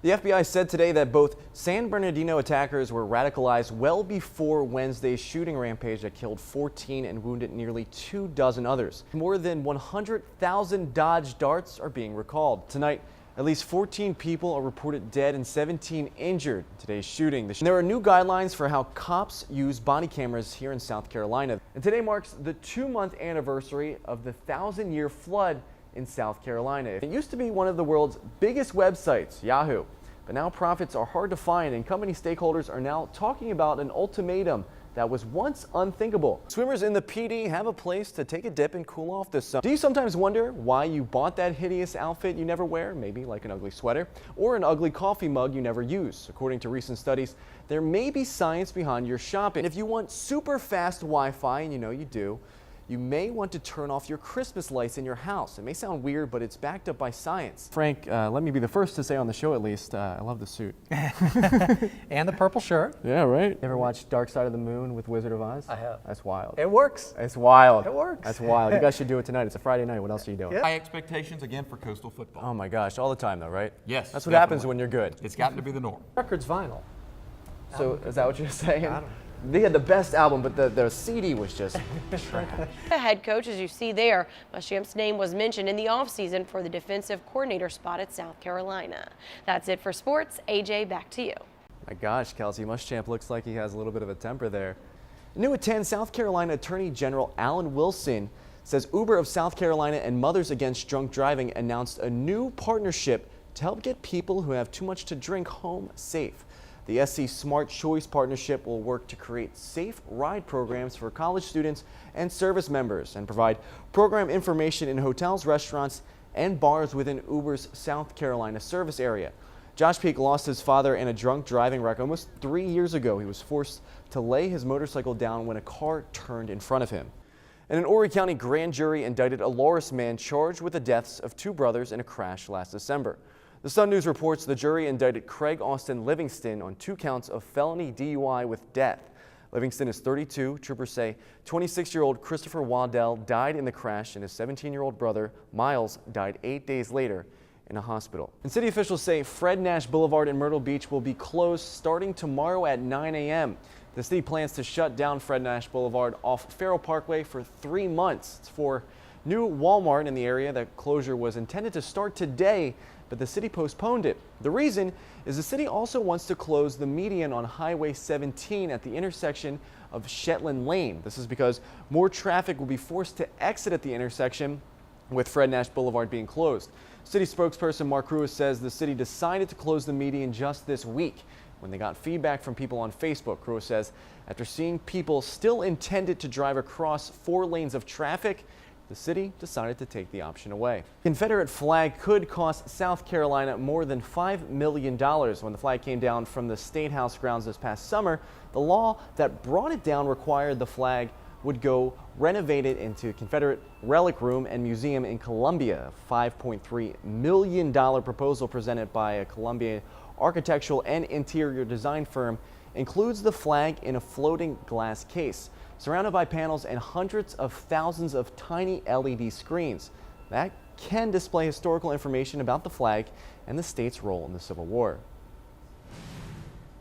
The FBI said today that both San Bernardino attackers were radicalized well before Wednesday's shooting rampage that killed 14 and wounded nearly 24 others. More than 100,000 Dodge Darts are being recalled. Tonight, at least 14 people are reported dead and 17 injured in today's shooting. There are new guidelines for how cops use body cameras here in South Carolina. And today marks the 2-month anniversary of the 1,000-year flood in South Carolina. It used to be one of the world's biggest websites, Yahoo, but now profits are hard to find and company stakeholders are now talking about an ultimatum that was once unthinkable. Swimmers in the PD have a place to take a dip and cool off this summer. Do you sometimes wonder why you bought that hideous outfit you never wear, maybe like an ugly sweater, or an ugly coffee mug you never use? According to recent studies, there may be science behind your shopping. If you want super fast Wi-Fi, and you know you do, you may want to turn off your Christmas lights in your house. It may sound weird, but it's backed up by science. Frank, let me be the first to say on the show at least, I love the suit. And the purple shirt. Yeah, right. You ever watched Dark Side of the Moon with Wizard of Oz? I have. That's wild. It works. It's wild. It works. That's wild. You guys should do it tonight. It's a Friday night. What else are you doing? Yeah. High expectations again for Coastal football. Oh my gosh, all the time though, right? Yes, That's what definitely. happens when you're good. It's gotten to be the norm. Record's vinyl. So is that what you're saying? I don't know. They had the best album, but the CD was just trash. The head coach, as you see there, Muschamp's name was mentioned in the offseason for the defensive coordinator spot at South Carolina. That's it for sports. AJ, back to you. My gosh, Kelsey, Muschamp looks like he has a little bit of a temper there. New at 10, South Carolina Attorney General Alan Wilson says Uber of South Carolina and Mothers Against Drunk Driving announced a new partnership to help get people who have too much to drink home safe. The SC Smart Choice Partnership will work to create safe ride programs for college students and service members and provide program information in hotels, restaurants, and bars within Uber's South Carolina service area. Josh Peak lost his father in a drunk driving wreck almost 3 years ago. He was forced to lay his motorcycle down when a car turned in front of him. And an Horry County grand jury indicted a Loris man charged with the deaths of 2 brothers in a crash last December. The Sun News reports the jury indicted Craig Austin Livingston on 2 counts of felony DUI with death. Livingston is 32. Troopers say 26-year-old Christopher Waddell died in the crash and his 17-year-old brother, Miles, died 8 days later in a hospital. And city officials say Fred Nash Boulevard in Myrtle Beach will be closed starting tomorrow at 9 a.m. The city plans to shut down Fred Nash Boulevard off Farrell Parkway for 3 months. It's for new Walmart in the area. That closure was intended to start today, but the city postponed it. The reason is the city also wants to close the median on Highway 17 at the intersection of Shetland Lane. This is because more traffic will be forced to exit at the intersection with Fred Nash Boulevard being closed. City spokesperson Mark Ruiz says the city decided to close the median just this week when they got feedback from people on Facebook. Ruiz says after seeing people still intended to drive across 4 lanes of traffic, the city decided to take the option away. Confederate flag could cost South Carolina more than $5 million. When the flag came down from the State House grounds this past summer, the law that brought it down required the flag would go renovated into Confederate Relic Room and Museum in Columbia. A $5.3 million proposal presented by a Columbia architectural and interior design firm includes the flag in a floating glass case, surrounded by panels and hundreds of thousands of tiny LED screens that can display historical information about the flag and the state's role in the Civil War.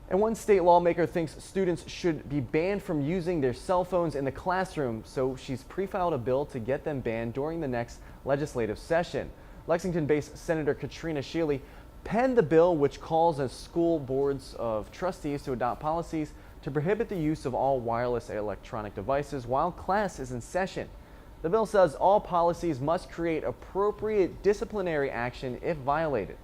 And one state lawmaker thinks students should be banned from using their cell phones in the classroom, so she's pre-filed a bill to get them banned during the next legislative session. Lexington-based Senator Katrina Shealy penned the bill, which calls on school boards of trustees to adopt policies to prohibit the use of all wireless electronic devices while class is in session. The bill says all policies must create appropriate disciplinary action if violated.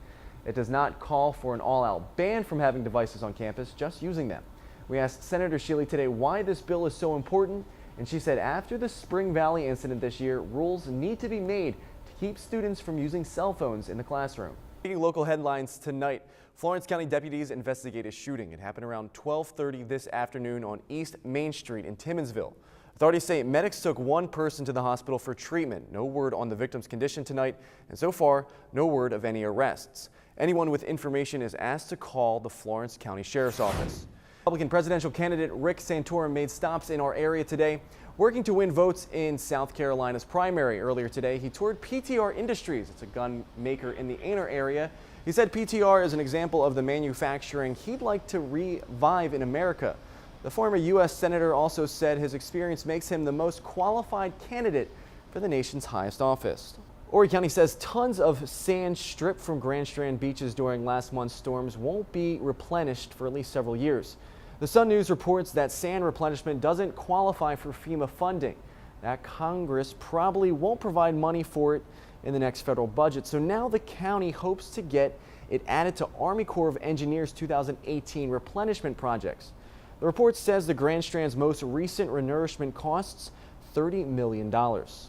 It does not call for an all-out ban from having devices on campus, just using them. We asked Senator Shealy today why this bill is so important, and she said after the Spring Valley incident this year, rules need to be made to keep students from using cell phones in the classroom. Speaking local headlines tonight, Florence County deputies investigate a shooting. It happened around 12:30 this afternoon on East Main Street in Timmonsville. Authorities say medics took 1 person to the hospital for treatment. No word on the victim's condition tonight, and so far, no word of any arrests. Anyone with information is asked to call the Florence County Sheriff's Office. Republican presidential candidate Rick Santorum made stops in our area today, working to win votes in South Carolina's primary. Earlier today, he toured PTR Industries. It's a gun maker in the Anner area, He said PTR is an example of the manufacturing he'd like to revive in America. The former U.S. Senator also said his experience makes him the most qualified candidate for the nation's highest office. Horry County says tons of sand stripped from Grand Strand beaches during last month's storms won't be replenished for at least several years. The Sun News reports that sand replenishment doesn't qualify for FEMA funding, that Congress probably won't provide money for it in the next federal budget. So now the county hopes to get it added to Army Corps of Engineers 2018 replenishment projects. The report says the Grand Strand's most recent renourishment costs $30 million.